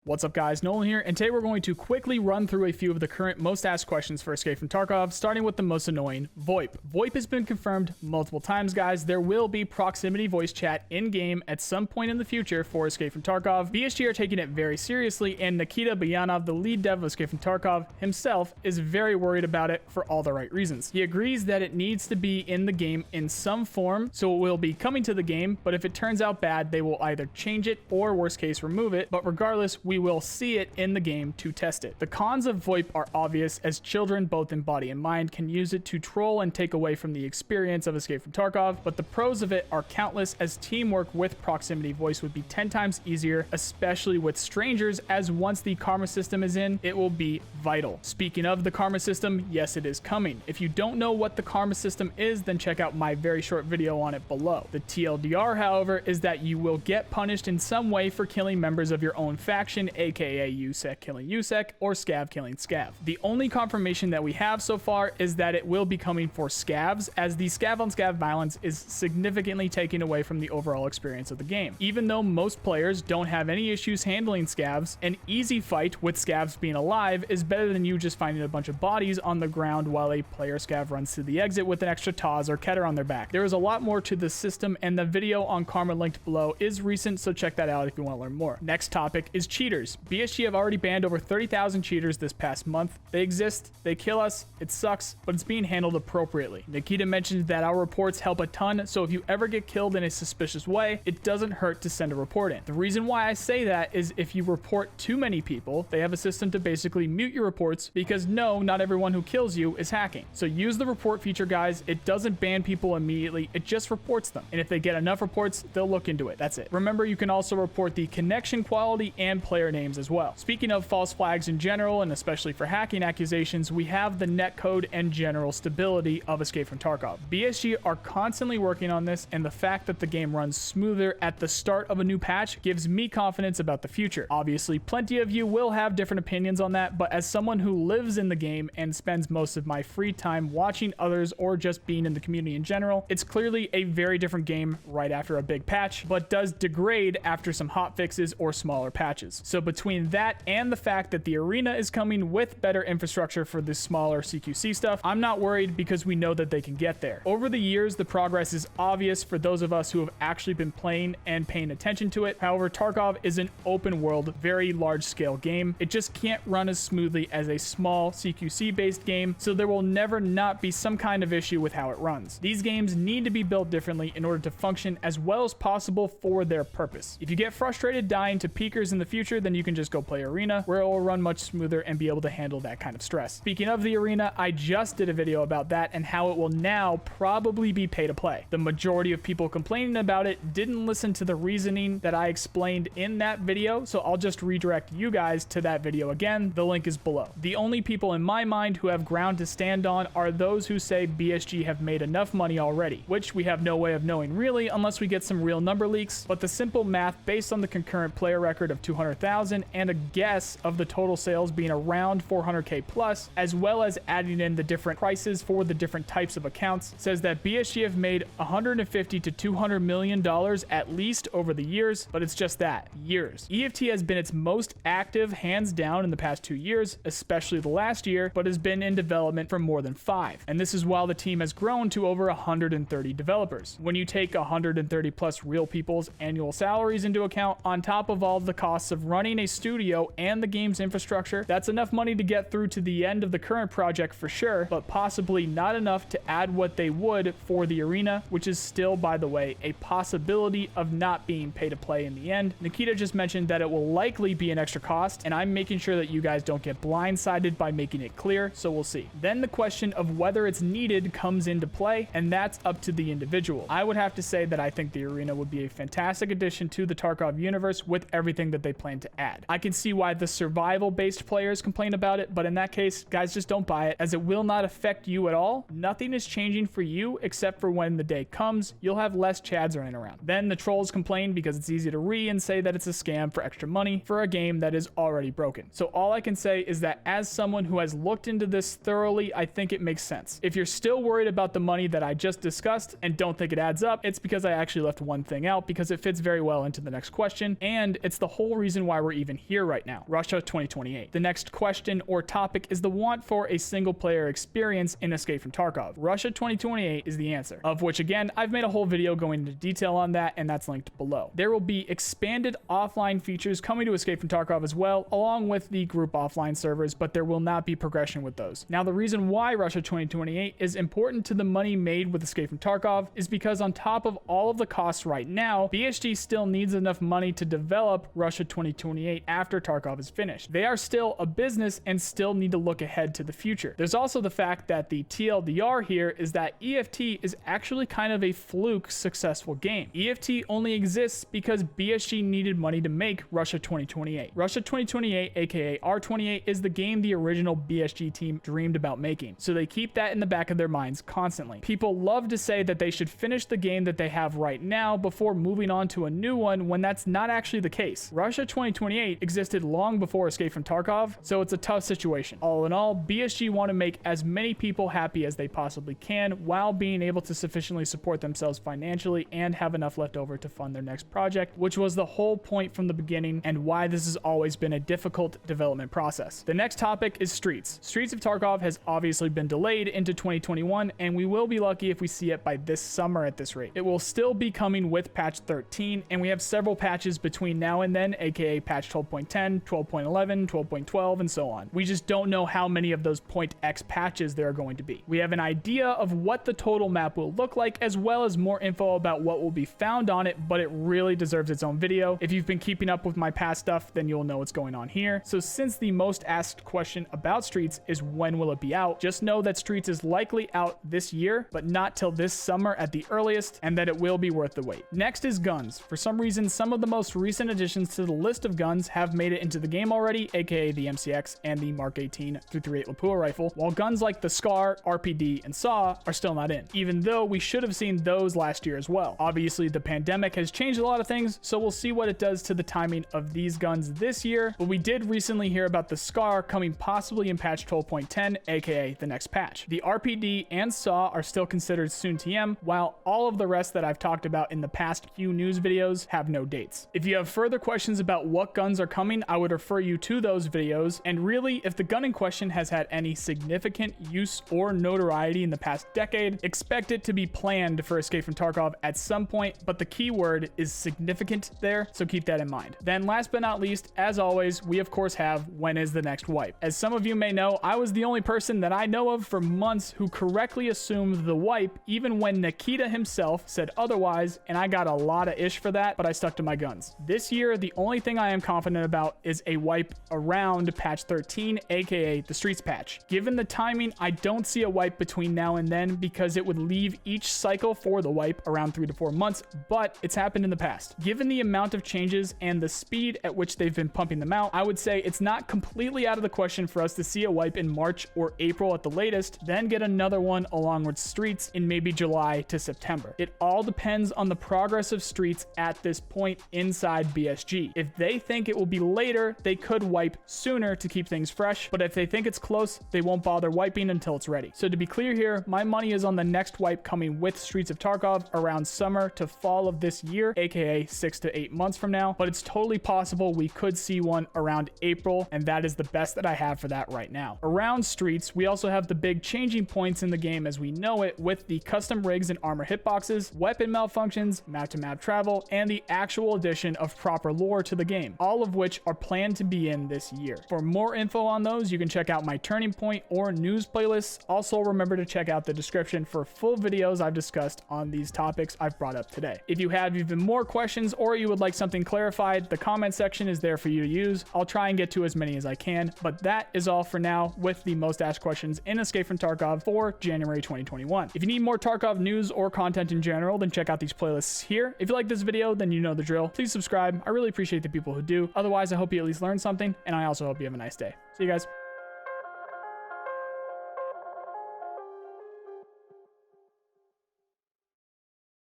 What's up guys, Nolan here, and today we're going to quickly run through a few of the current most asked questions for Escape from Tarkov, starting with the most annoying, VOIP. VOIP has been confirmed multiple times, guys. There will be proximity voice chat in-game at some point in the future for Escape from Tarkov. BSG are taking it very seriously, and Nikita Bayanov, the lead dev of Escape from Tarkov himself, is very worried about it for all the right reasons. He agrees that it needs to be in the game in some form, so it will be coming to the game, but if it turns out bad, they will either change it or worst case remove it, but regardless, we will see it in the game to test it. The cons of VoIP are obvious, as children, both in body and mind, can use it to troll and take away from the experience of Escape from Tarkov, but the pros of it are countless, as teamwork with proximity voice would be 10 times easier, especially with strangers, as once the karma system is in, it will be vital. Speaking of the karma system, yes, it is coming. If you don't know what the karma system is, then check out my very short video on it below. The TLDR, however, is that you will get punished in some way for killing members of your own faction, aka USEC killing USEC or Scav killing Scav. The only confirmation that we have so far is that it will be coming for Scavs, as the Scav on Scav violence is significantly taking away from the overall experience of the game. Even though most players don't have any issues handling Scavs, an easy fight with Scavs being alive is better than you just finding a bunch of bodies on the ground while a player Scav runs to the exit with an extra Taz or Keter on their back. There is a lot more to the system, and the video on karma linked below is recent, so check that out if you want to learn more. Next topic is cheaters. BSG have already banned over 30,000 cheaters this past month. They exist, they kill us, it sucks, but it's being handled appropriately. Nikita mentioned that our reports help a ton, so if you ever get killed in a suspicious way, it doesn't hurt to send a report in. The reason why I say that is if you report too many people, they have a system to basically mute your reports, because no, not everyone who kills you is hacking. So use the report feature, guys. It doesn't ban people immediately, it just reports them. And if they get enough reports, they'll look into it. That's it. Remember, you can also report the connection quality and player names as well. Speaking of false flags in general, and especially for hacking accusations, we have the netcode and general stability of Escape from Tarkov. BSG are constantly working on this, and the fact that the game runs smoother at the start of a new patch gives me confidence about the future. Obviously, plenty of you will have different opinions on that, but as someone who lives in the game and spends most of my free time watching others or just being in the community in general, it's clearly a very different game right after a big patch, but does degrade after some hot fixes or smaller patches. So between that and the fact that the arena is coming with better infrastructure for this smaller CQC stuff, I'm not worried, because we know that they can get there. Over the years, the progress is obvious for those of us who have actually been playing and paying attention to it. However, Tarkov is an open world, very large scale game. It just can't run as smoothly as a small CQC based game, so there will never not be some kind of issue with how it runs. These games need to be built differently in order to function as well as possible for their purpose. If you get frustrated dying to peakers in the future, then you can just go play arena, where it will run much smoother and be able to handle that kind of stress. Speaking of the arena, I just did a video about that and how it will now probably be pay to play. The majority of people complaining about it didn't listen to the reasoning that I explained in that video, so I'll just redirect you guys to that video again. The link is below. The only people in my mind who have ground to stand on are those who say BSG have made enough money already, which we have no way of knowing really unless we get some real number leaks, but the simple math based on the concurrent player record of 200,000 and a guess of the total sales being around 400k plus, as well as adding in the different prices for the different types of accounts, says that BSG have made $150 to $200 million at least over the years, but it's just that, years. EFT has been its most active hands down in the past 2 years, especially the last year, but has been in development for more than 5. And this is while the team has grown to over 130 developers. When you take 130 plus real people's annual salaries into account, on top of all the costs of running a studio and the game's infrastructure, that's enough money to get through to the end of the current project for sure, but possibly not enough to add what they would for the arena, which is still, by the way, a possibility of not being pay to play in the end. Nikita just mentioned that it will likely be an extra cost, and I'm making sure that you guys don't get blindsided by making it clear, so we'll see. Then the question of whether it's needed comes into play, and that's up to the individual. I would have to say that I think the arena would be a fantastic addition to the Tarkov universe with everything that they plan to add. I can see why the survival-based players complain about it, but in that case, guys, just don't buy it, as it will not affect you at all. Nothing is changing for you except for when the day comes, you'll have less chads running around. Then the trolls complain because it's easy to and say that it's a scam for extra money for a game that is already broken. So all I can say is that as someone who has looked into this thoroughly, I think it makes sense. If you're still worried about the money that I just discussed and don't think it adds up, it's because I actually left one thing out, because it fits very well into the next question, and it's the whole reason why why we're even here right now. Russia 2028. The next question or topic is the want for a single player experience in Escape from Tarkov. Russia 2028 is the answer, of which again, I've made a whole video going into detail on that, and that's linked below. There will be expanded offline features coming to Escape from Tarkov as well, along with the group offline servers, but there will not be progression with those. Now, the reason why Russia 2028 is important to the money made with Escape from Tarkov is because on top of all of the costs right now, BSG still needs enough money to develop Russia 2028 after Tarkov is finished. They are still a business and still need to look ahead to the future. There's also the fact that the TLDR here is that EFT is actually kind of a fluke successful game. EFT only exists because BSG needed money to make Russia 2028. Russia 2028, aka R28, is the game the original BSG team dreamed about making, so they keep that in the back of their minds constantly. People love to say that they should finish the game that they have right now before moving on to a new one, when that's not actually the case. Russia 2028 existed long before Escape from Tarkov, so it's a tough situation. All in all, BSG want to make as many people happy as they possibly can while being able to sufficiently support themselves financially and have enough left over to fund their next project, which was the whole point from the beginning and why this has always been a difficult development process. The next topic is Streets. Streets of Tarkov has obviously been delayed into 2021, and we will be lucky if we see it by this summer at this rate. It will still be coming with patch 13, and we have several patches between now and then, aka patch 12.10, 12.11, 12.12, and so on. We just don't know how many of those .x patches there are going to be. We have an idea of what the total map will look like, as well as more info about what will be found on it, but it really deserves its own video. If you've been keeping up with my past stuff, then you'll know what's going on here. So since the most asked question about Streets is when will it be out, just know that Streets is likely out this year, but not till this summer at the earliest, and that it will be worth the wait. Next is guns. For some reason, some of the most recent additions to the list of guns have made it into the game already, aka the MCX and the Mark 18 .338 Lapua rifle, while guns like the SCAR, RPD, and SAW are still not in, even though we should have seen those last year as well. Obviously, the pandemic has changed a lot of things, so we'll see what it does to the timing of these guns this year, but we did recently hear about the SCAR coming possibly in patch 12.10, aka the next patch. The RPD and SAW are still considered soon TM, while all of the rest that I've talked about in the past few news videos have no dates. If you have further questions about what guns are coming, I would refer you to those videos, and really, if the gun in question has had any significant use or notoriety in the past decade, expect it to be planned for Escape from Tarkov at some point, but the key word is significant there, so keep that in mind. Then last but not least, as always, we of course have when is the next wipe. As some of you may know, I was the only person that I know of for months who correctly assumed the wipe, even when Nikita himself said otherwise, and I got a lot of ish for that, but I stuck to my guns. This year, the only thing I am confident about is a wipe around patch 13, aka the Streets patch. Given the timing, I don't see a wipe between now and then because it would leave each cycle for the wipe around 3 to 4 months, but it's happened in the past. Given the amount of changes and the speed at which they've been pumping them out, I would say it's not completely out of the question for us to see a wipe in March or April at the latest, then get another one along with Streets in maybe July to September. It all depends on the progress of Streets at this point inside BSG. If they think it will be later, they could wipe sooner to keep things fresh, but if they think it's close, they won't bother wiping until it's ready. So to be clear here, my money is on the next wipe coming with Streets of Tarkov around summer to fall of this year, aka 6 to 8 months from now, but it's totally possible we could see one around April, and that is the best that I have for that right now. Around Streets, we also have the big changing points in the game as we know it, with the custom rigs and armor hitboxes, weapon malfunctions, map-to-map travel, and the actual addition of proper lore to the game, all of which are planned to be in this year. For more info on those, you can check out my Turning Point or news playlists. Also, remember to check out the description for full videos I've discussed on these topics I've brought up today. If you have even more questions or you would like something clarified, the comment section is there for you to use. I'll try and get to as many as I can, but that is all for now with the most asked questions in Escape from Tarkov for January 2021. If you need more Tarkov news or content in general, then check out these playlists here. If you like this video, then you know the drill. Please subscribe. I really appreciate the people who do. Otherwise, I hope you at least learned something, and I also hope you have a nice day. See you guys.